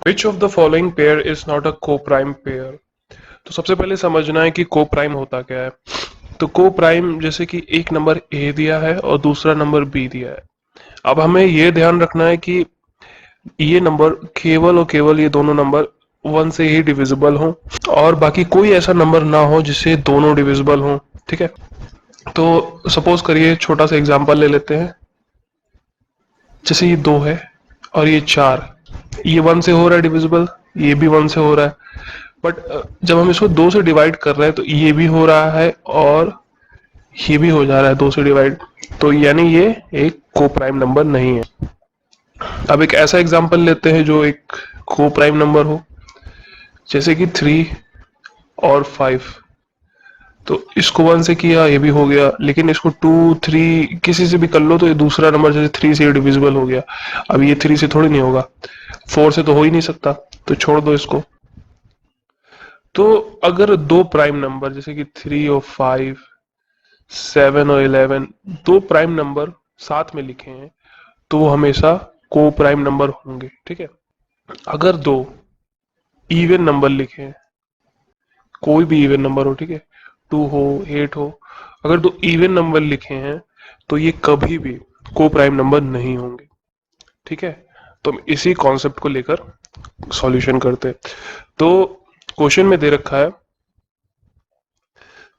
Which of the following pair is not अ को prime pair. तो सबसे पहले समझना है कि को प्राइम होता क्या है। तो को प्राइम जैसे कि एक नंबर ए दिया है और दूसरा नंबर बी दिया है। अब हमें ये ध्यान रखना है कि ये नंबर केवल और केवल ये दोनों नंबर वन से ही डिविजिबल हों और बाकी कोई ऐसा नंबर ना हो जिससे दोनों डिविजिबल हों। ठीक है, तो सपोज करिए छोटा सा एग्जांपल ले लेते हैं। जैसे ये दो है और ये चार, ये वन से हो रहा है डिविजिबल, ये भी वन से हो रहा है। बट जब हम इसको दो से डिवाइड कर रहे हैं तो ये भी हो रहा है और ये भी हो जा रहा है दो से डिवाइड, तो यानी ये एक को प्राइम नंबर नहीं है। अब एक ऐसा एग्जांपल लेते हैं जो एक को प्राइम नंबर हो, जैसे कि 3 और 5। तो इसको 1 से किया ये भी हो गया, लेकिन इसको 2 3 किसी से भी कर लो तो ये दूसरा नंबर जैसे 3 से डिविजिबल हो गया। अब ये 3 से थोड़ी नहीं होगा, 4 से तो हो ही नहीं सकता, तो छोड़ दो इसको। तो अगर दो प्राइम नंबर जैसे कि 3 और 5, 7 और 11, दो प्राइम नंबर साथ में लिखे हैं तो वो हमेशा को प्राइम नंबर होंगे। ठीक है, अगर दो इवन नंबर लिखे हैं, कोई भी इवन नंबर हो, ठीक है, 2 हो 8 हो, अगर दो इवन नंबर लिखे हैं तो ये कभी भी को प्राइम नंबर नहीं होंगे। ठीक है, तो हम इसी कॉन्सेप्ट को लेकर सॉल्यूशन करते हैं। तो क्वेश्चन में दे रखा है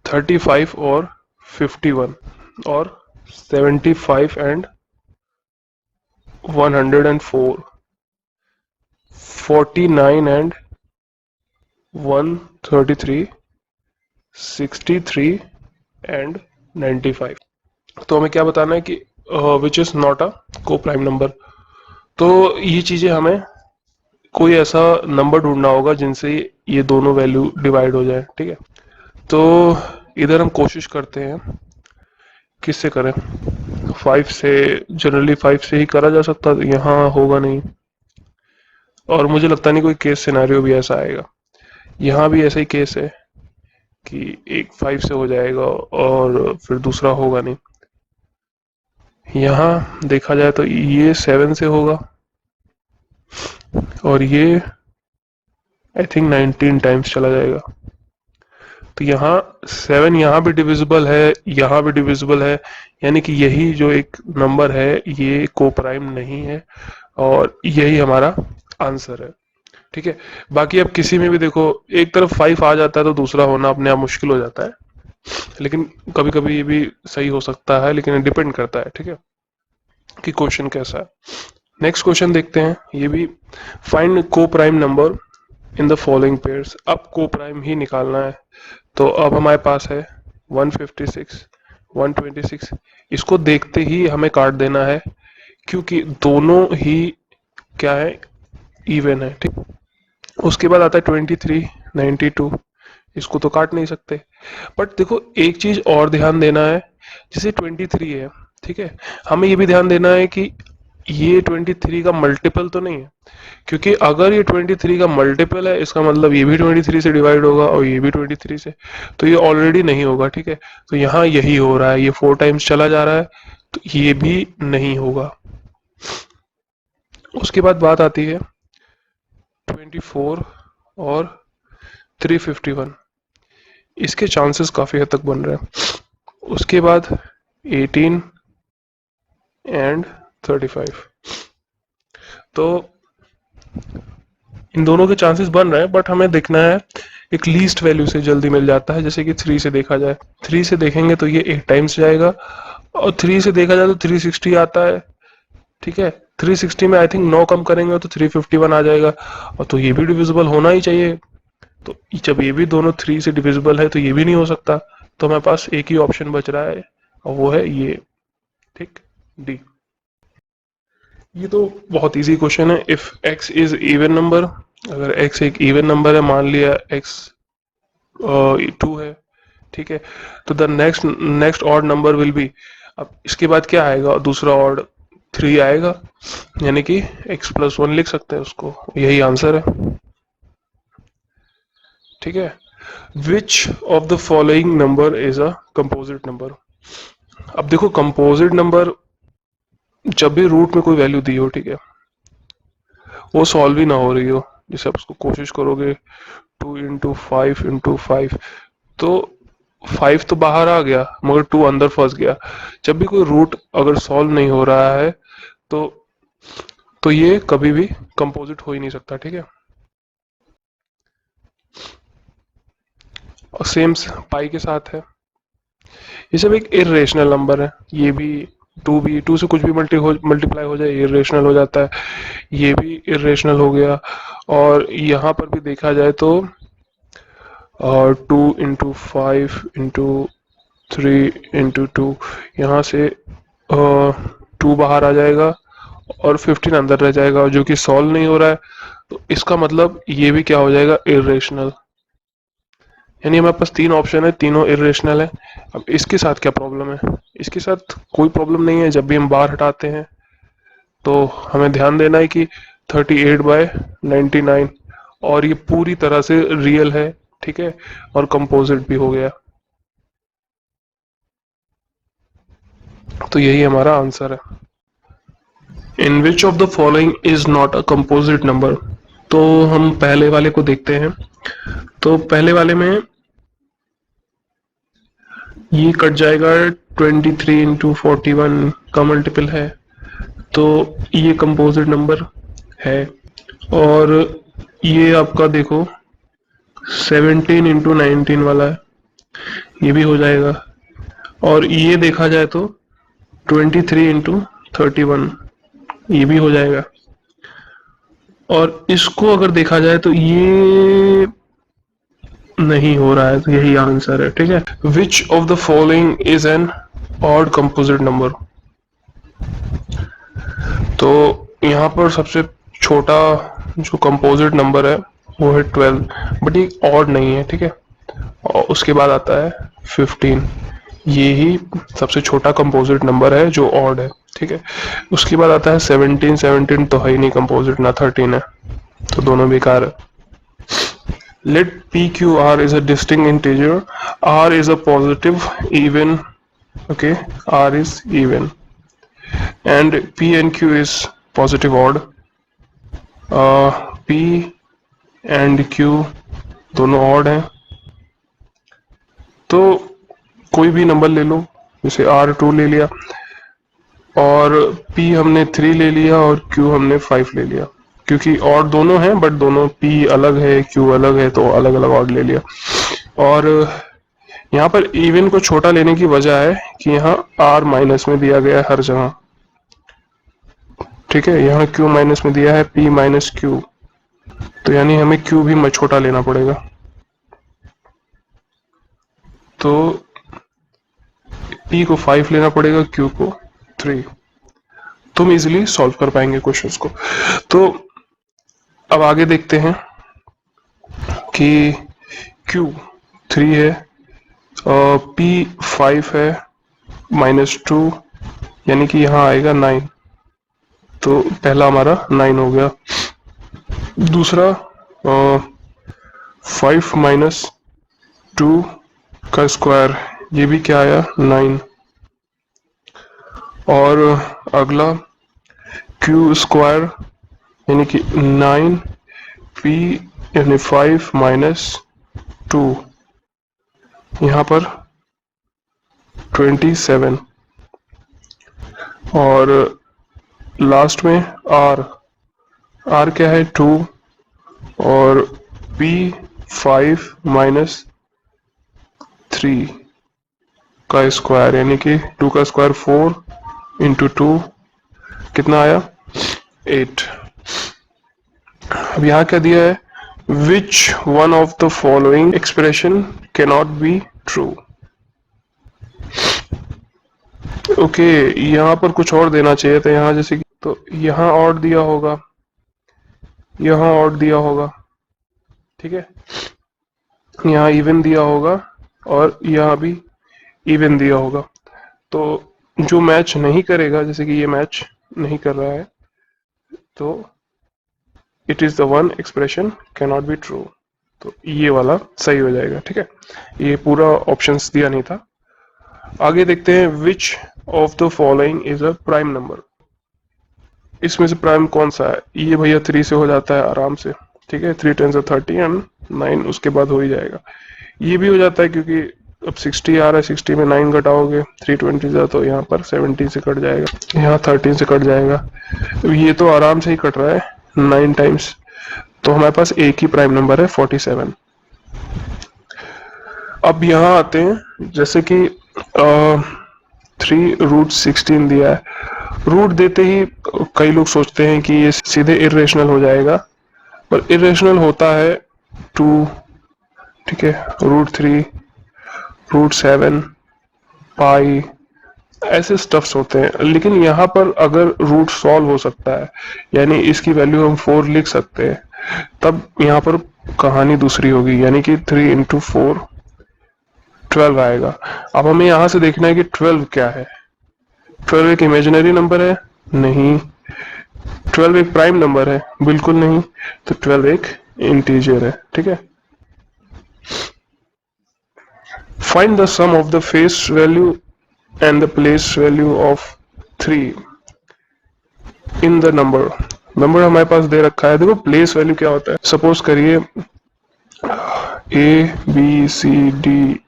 35 और 51 और 75 एंड 104, 49 एंड 133, 63 एंड 95। तो हमें क्या बताना है कि विच इज नॉट अ को प्राइम नंबर। तो ये चीजें हमें कोई ऐसा नंबर ढूंढना होगा जिनसे ये दोनों वैल्यू डिवाइड हो जाए। ठीक है, तो इधर हम कोशिश करते हैं किससे करें। 5 से, जनरली 5 से ही करा जा सकता, यहाँ होगा नहीं और मुझे लगता नहीं कोई केस सिनेरियो भी ऐसा आएगा। यहाँ भी ऐसा ही केस है कि एक 5 से हो जाएगा और फिर दूसरा होगा नहीं। यहाँ देखा जाए तो ये 7 से होगा और ये आई थिंक 19 टाइम्स चला जाएगा। तो यहाँ 7 यहाँ भी डिविजिबल है, यहाँ भी डिविजिबल है, यानी कि यही जो एक नंबर है ये को प्राइम नहीं है और यही हमारा आंसर है। ठीक है, बाकी अब किसी में भी देखो एक तरफ 5 आ जाता है तो दूसरा होना अपने आप मुश्किल हो जाता है, लेकिन कभी कभी ये भी सही हो सकता है, लेकिन डिपेंड करता है। ठीक है, कि क्वेश्चन कैसा है। नेक्स्ट क्वेश्चन देखते हैं, ये भी फाइंड को prime number in the following pairs. अब को प्राइम ही निकालना है, तो अब हमारे पास है 156, 126। इसको देखते ही हमें काट देना है क्योंकि दोनों ही क्या है, इवन है। ठीक, उसके बाद आता है 23, 92। इसको तो काट नहीं सकते, बट देखो एक चीज और ध्यान देना है। जैसे 23 है, ठीक है, हमें ये भी ध्यान देना है कि ये 23 का मल्टीपल तो नहीं है, क्योंकि अगर ये 23 का मल्टीपल है इसका मतलब ये भी 23 से डिवाइड होगा और ये भी 23 से, तो ये ऑलरेडी नहीं होगा। ठीक है, तो यहाँ यही हो रहा है, ये 4 टाइम्स चला जा रहा है तो ये भी नहीं होगा। उसके बाद बात आती है 24 और 351, इसके चांसेस काफी हद तक बन रहे हैं। उसके बाद 18 एंड 35, तो इन दोनों के चांसेस बन रहे हैं, बट हमें देखना है एक लीस्ट वैल्यू से जल्दी मिल जाता है। जैसे कि 3 से देखा जाए, 3 से देखेंगे तो ये 8 टाइम्स जाएगा और 3 से देखा जाए तो 360 आता है। ठीक है, 360 में आई थिंक 9 कम करेंगे तो 351 आ जाएगा और तो ये भी डिविजिबल होना ही चाहिए। तो जब ये भी दोनों 3 से डिविजिबल है तो ये भी नहीं हो सकता, तो हमारे पास एक ही ऑप्शन बच रहा है और वो है ये। ठीक, डी। ये तो बहुत इजी क्वेश्चन है। If x is even number, अगर x एक इवन नंबर है, मान लिया x 2 है, ठीक है, तो the next next odd number will be, अब इसके बाद क्या आएगा, दूसरा ऑड 3 आएगा, यानी कि x+1 लिख सकते हैं उसको, यही आंसर है। ठीक है, विच of the following number is a composite number. अब देखो कंपोजिट नंबर जब भी रूट में कोई वैल्यू दी हो, ठीक है, वो सॉल्व ही ना हो रही हो, जैसे आप उसको कोशिश करोगे 2 × 5 × 5, तो 5 तो बाहर आ गया मगर 2 अंदर फंस गया। जब भी कोई रूट अगर सॉल्व नहीं हो रहा है तो ये कभी भी कंपोजिट हो ही नहीं सकता, ठीक है। और सेम पाई के साथ है, ये सब एक इरेशनल नंबर है। ये भी 2 भी, 2 से कुछ भी मल्टीप्लाई हो जाए इरेशनल हो जाता है, ये भी इरेशनल हो गया। और यहाँ पर भी देखा जाए तो 2 × 5 × 3 × 2, यहाँ से 2 बाहर आ जाएगा और 15 अंदर रह जाएगा, जो कि सॉल्व नहीं हो रहा है। तो इसका मतलब ये भी क्या हो जाएगा, इरेशनल। यानी हमारे पास 3 ऑप्शन है, तीनों इरेशनल है। अब इसके साथ क्या प्रॉब्लम है, इसके साथ कोई प्रॉब्लम नहीं है। जब भी हम बार हटाते हैं तो हमें ध्यान देना है कि 38/99, और ये पूरी तरह से रियल है, ठीक है, और कंपोजिट भी हो गया। तो यही हमारा आंसर है। In which of the following is not a composite number. तो हम पहले वाले को देखते हैं। तो पहले वाले में ये कट जाएगा, 23 × 41 का मल्टीपल है, तो ये कंपोजिट नंबर है। और ये आपका देखो 17 × 19 वाला है, ये भी हो जाएगा। और ये देखा जाए तो 23 × 31, ये भी हो जाएगा। और इसको अगर देखा जाए तो ये नहीं हो रहा है, तो यही आंसर है, ठीक है। विच of the following is an odd composite number. तो यहाँ पर सबसे छोटा जो कंपोजिट नंबर है वो है 12, बट ये ऑड नहीं है, ठीक है। और उसके बाद आता है 15, ये ही सबसे छोटा कंपोजिट नंबर है जो ऑड है, ठीक है। उसके बाद आता है 17, 17 तो है ही नहीं कंपोजिट, ना 13 है, तो दोनों बेकार है। Let PQR is a distinct integer. R is a positive even. Okay, R is even, and P and Q is positive odd. P and Q दोनों odd हैं। तो कोई भी नंबर ले लो, जैसे R2 ले लिया, और P हमने 3 ले लिया, और Q हमने 5 ले लिया, क्योंकि और दोनों हैं बट दोनों P अलग है Q अलग है, तो अलग अलग ऑड ले लिया। और यहाँ पर इवन को छोटा लेने की वजह है कि यहाँ R माइनस में दिया गया है हर जगह, ठीक है। यहाँ Q माइनस में दिया है P माइनस Q, तो यानी हमें Q भी छोटा लेना पड़ेगा। तो P को 5 लेना पड़ेगा, Q को 3, तो हम इजिली सॉल्व कर पाएंगे क्वेश्चंस को। तो अब आगे देखते हैं कि Q 3 है, P 5 है, -2, यानी कि यहाँ आएगा 9, तो पहला हमारा 9 हो गया। दूसरा 5 - 2 का स्क्वायर, ये भी क्या आया, 9। और अगला Q स्क्वायर यानी कि 9, P यानी 5 - 2, यहाँ पर 27। और लास्ट में R क्या है, 2, और P 5 - 3 का स्क्वायर, यानी कि 2 का स्क्वायर 4 × 2 कितना आया, 8। अब यहाँ क्या दिया है, which one of the following expression can not be true. Okay, यहाँ पर कुछ और देना चाहिए था, यहाँ जैसे कि, तो यहाँ और दिया होगा, यहाँ और दिया होगा, ठीक है। यहाँ इवन दिया होगा, और यहाँ भी इवन दिया होगा। तो जो मैच नहीं करेगा, जैसे कि ये मैच नहीं कर रहा है, तो it is the one expression can not be true, तो ये वाला सही हो जाएगा, ठीक है। ये पूरा ऑप्शंस दिया नहीं था। आगे देखते हैं, विच of the following is a prime number. इसमें से प्राइम कौन सा है, ये भैया 3 से हो जाता है आराम से, ठीक है, 3 10 30 एंड 9 उसके बाद हो ही जाएगा। ये भी हो जाता है क्योंकि अब 60 आ रहा है, 60 में 9 घटाओगे 320 से तो यहाँ पर 70 से कट जाएगा, यहाँ 13 से कट जाएगा। ये तो आराम से ही कट रहा है 9 टाइम्स। तो हमारे पास एक ही प्राइम नंबर है 47। अब यहाँ आते हैं, जैसे कि 3√16 दिया है। रूट देते ही कई लोग सोचते हैं कि ये सीधे इरेशनल हो जाएगा, पर इरेशनल होता है 2, ठीक है, √3, √7, पाई, ऐसे स्टफ्स होते हैं। लेकिन यहाँ पर अगर रूट सॉल्व हो सकता है, यानी इसकी वैल्यू हम 4 लिख सकते हैं, तब यहाँ पर कहानी दूसरी होगी, यानी कि 3 इंटू 4 12 आएगा। अब हमें यहाँ से देखना है कि 12 क्या है। 12 एक इमेजिनरी नंबर है? नहीं। 12 एक प्राइम नंबर है? बिल्कुल नहीं। तो 12 एक इंटीजर है, ठीक है। Find the sum of the face value and the place value of 3 in the number. Number हमारे पास दे रखा है। देखो प्लेस वैल्यू क्या होता है। सपोज करिए A B C D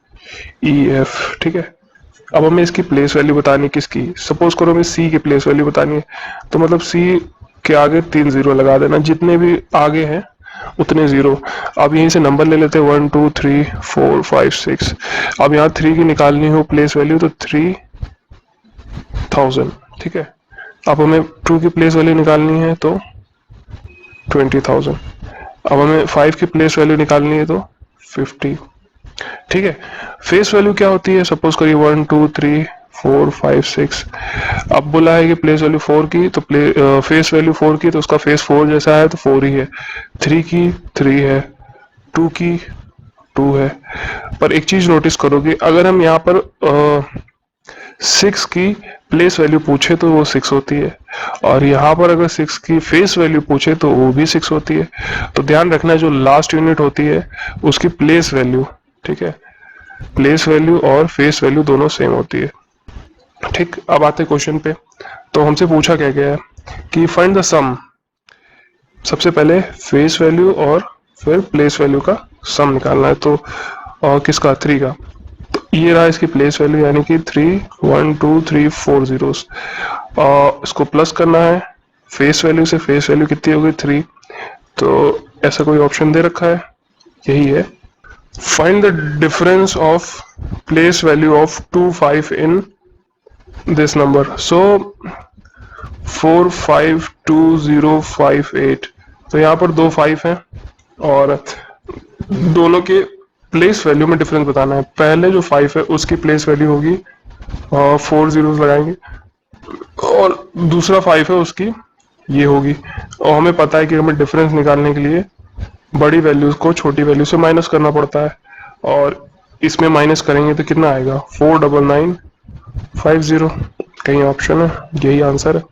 E F, ठीक है। अब हमें इसकी प्लेस वैल्यू बतानी, किसकी? सपोज करो हमें C की प्लेस वैल्यू बतानी है, तो मतलब C के आगे 3 जीरो लगा देना, जितने भी आगे हैं उतने जीरो। अब यहीं से नंबर ले लेते हैं 1 2 3 4 5 6। अब यहाँ 3 की निकालनी हो प्लेस वैल्यू तो 3000, ठीक है। अब हमें 2 की प्लेस वैल्यू निकालनी है तो 20,000। अब हमें 5 की प्लेस वैल्यू निकालनी है तो 50, ठीक है। फेस वैल्यू क्या होती है? सपोज करिए 1 2 3 4 5 6। अब बोला है कि प्लेस वैल्यू 4 की, तो फेस वैल्यू 4 की, तो उसका फेस 4 जैसा है तो 4 ही है। 3 की 3 है, 2 की 2 है। पर एक चीज नोटिस करोगे, अगर हम यहाँ पर 6 की प्लेस वैल्यू पूछे तो वो 6 होती है, और यहाँ पर अगर 6 की फेस वैल्यू पूछे तो वो भी 6 होती है। तो ध्यान रखना, जो लास्ट यूनिट होती है उसकी प्लेस वैल्यू, ठीक है, प्लेस वैल्यू और फेस वैल्यू दोनों सेम होती है, ठीक। अब आते क्वेश्चन पे। तो हमसे पूछा क्या गया है कि फाइंड द सम। सबसे पहले फेस वैल्यू और फिर प्लेस वैल्यू का सम निकालना है। तो किसका? 3 का। तो ये रहा इसकी प्लेस वैल्यू, यानी कि 3 1 2 3 4 जीरोस। इसको प्लस करना है, फेस वैल्यू से फेस वैल्यू कितनी होगी? 3। तो ऐसा कोई ऑप्शन दे रखा है, यही है। Find the difference of place value of 2 5 in this number. सो 4 5 2 0 5 8। तो यहाँ पर 2 5 हैं और दोनों के प्लेस वैल्यू में डिफरेंस बताना है। पहले जो 5 है उसकी प्लेस वैल्यू होगी 4 जीरोस लगाएंगे, और दूसरा 5 है उसकी ये होगी। और हमें पता है कि हमें डिफरेंस निकालने के लिए बड़ी वैल्यूज को छोटी वैल्यू से माइनस करना पड़ता है, और इसमें माइनस करेंगे तो कितना आएगा? 49950। कहीं ऑप्शन है? यही आंसर है।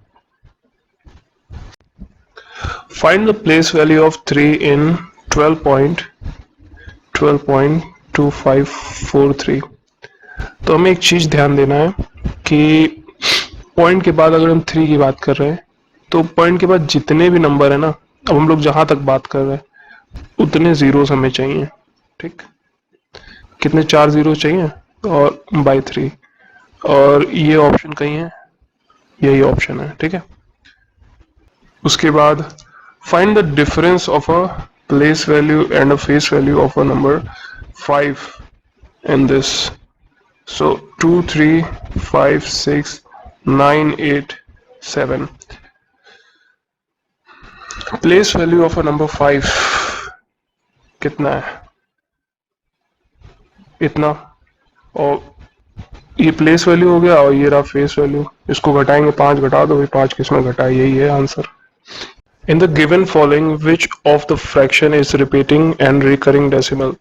Find the place value of 3 इन 12.2543। तो हमें एक चीज ध्यान देना है कि पॉइंट के बाद अगर हम 3 की बात कर रहे हैं तो पॉइंट के बाद जितने भी नंबर है ना, अब हम लोग जहां तक बात कर रहे हैं उतने जीरोस हमें चाहिए, ठीक। कितने? 4 जीरो चाहिए, और बाय 3। और ये ऑप्शन कहीं है? यही ऑप्शन है, ठीक है। उसके बाद find the difference of a place value and a face value of a number 5 in this. So 2 3 5 6 9 8 7। Place value of a number 5 कितना है? इतना। और ये प्लेस वैल्यू हो गया, और ये रहा फेस वैल्यू। इसको घटाएंगे, 5 घटा दो भाई, 5 किसमें घटा? यही है answer. In the given following which of the fraction is repeating and recurring decimal.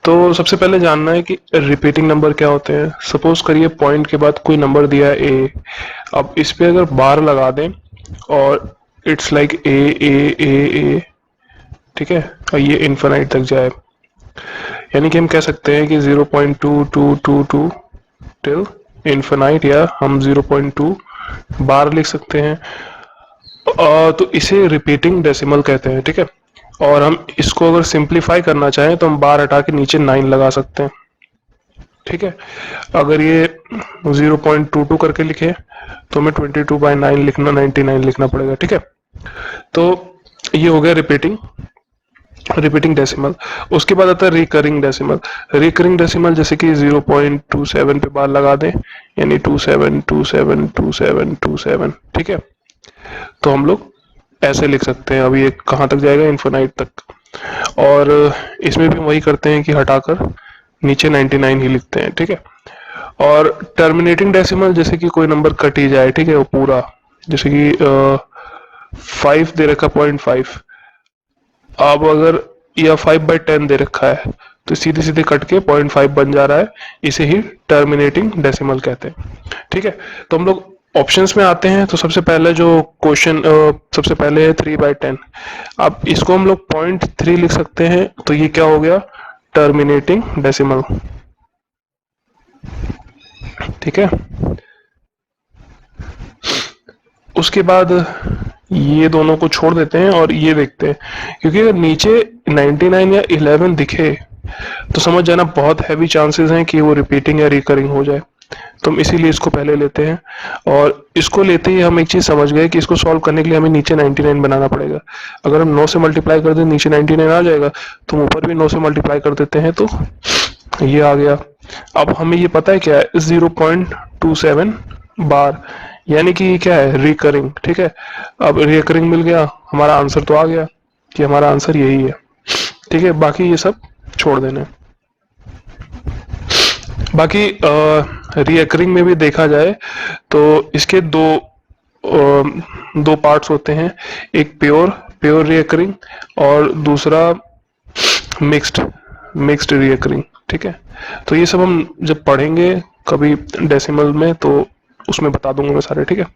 तो सबसे पहले जानना है कि रिपीटिंग नंबर क्या होते हैं। सपोज करिए पॉइंट के बाद कोई नंबर दिया है ए, अब इस पे अगर बार लगा दें और इट्स लाइक ए ए ए ए, ठीक है, और ये इन्फिनाइट तक जाए, यानी कि हम कह सकते हैं कि 0.2222 टिल इन्फिनाइट, या हम 0.2 बार लिख सकते हैं। तो इसे रिपीटिंग डेसिमल कहते हैं, ठीक है। और हम इसको अगर सिंप्लीफाई करना चाहें तो हम बार हटा के नीचे 9 लगा सकते हैं। ठीक है, अगर ये 0.22 करके लिखे तो हमें 22/9 लिखना, 99 लिखना पड़ेगा। ठीक है, तो ये हो गया रिपीटिंग डेसिमल। उसके बाद आता है रिकरिंग डेसिमल। रिकरिंग डेसिमल जैसे कि 0.27 पे बार लगा दें, यानी 27272727। ठीक है, तो हम लोग ऐसे लिख सकते हैं। अभी ये कहाँ तक जाएगा, इन्फिनाइट तक। और इसमें भी वही करते हैं कि हटाकर नीचे 99 ही लिखते हैं। ठीक है, और टर्मिनेटिंग डेसिमल जैसे कि कोई नंबर कट ही जाए, ठीक है, वो पूरा, जैसे कि 5 दे रखा 0.5, अब अगर या 5/10 दे रखा है तो सीधे सीधे कट के 0.5 बन जा रहा है, इसे ही टर्मिनेटिंग डेसिमल कहते हैं। ठीक है, तो हम लोग ऑप्शंस में आते हैं। तो सबसे पहले जो क्वेश्चन, सबसे पहले है 3/10। अब इसको हम लोग 0.3 लिख सकते हैं, तो ये क्या हो गया, टर्मिनेटिंग डेसिमल। ठीक है, उसके बाद ये दोनों को छोड़ देते हैं और ये देखते हैं, क्योंकि अगर नीचे 99 या 11 दिखे तो समझ जाना बहुत हैवी चांसेस हैं कि वो रिपीटिंग या रिकरिंग हो जाए। तो हम इसीलिए इसको पहले लेते हैं, और इसको लेते ही हम एक चीज समझ गए कि इसको सॉल्व करने के लिए हमें नीचे 99 बनाना पड़ेगा। अगर हम 9 से मल्टीप्लाई कर दें नीचे 99 आ जाएगा, तो हम ऊपर भी 9 से मल्टीप्लाई कर देते हैं तो ये आ गया। अब हमें ये पता है क्या है, 0.27 बार, यानी कि क्या है, रिकरिंग। ठीक है, अब रिकरिंग मिल गया, हमारा आंसर तो आ गया कि हमारा आंसर यही है। ठीक है, बाकी ये सब छोड़ देना। बाकी रिकरिंग में भी देखा जाए तो इसके दो पार्ट्स होते हैं, एक प्योर प्योर रिकरिंग और दूसरा मिक्स्ड रिकरिंग। ठीक है, तो ये सब हम जब पढ़ेंगे कभी डेसिमल में तो उसमें बता दूंगा मैं सारे। ठीक है।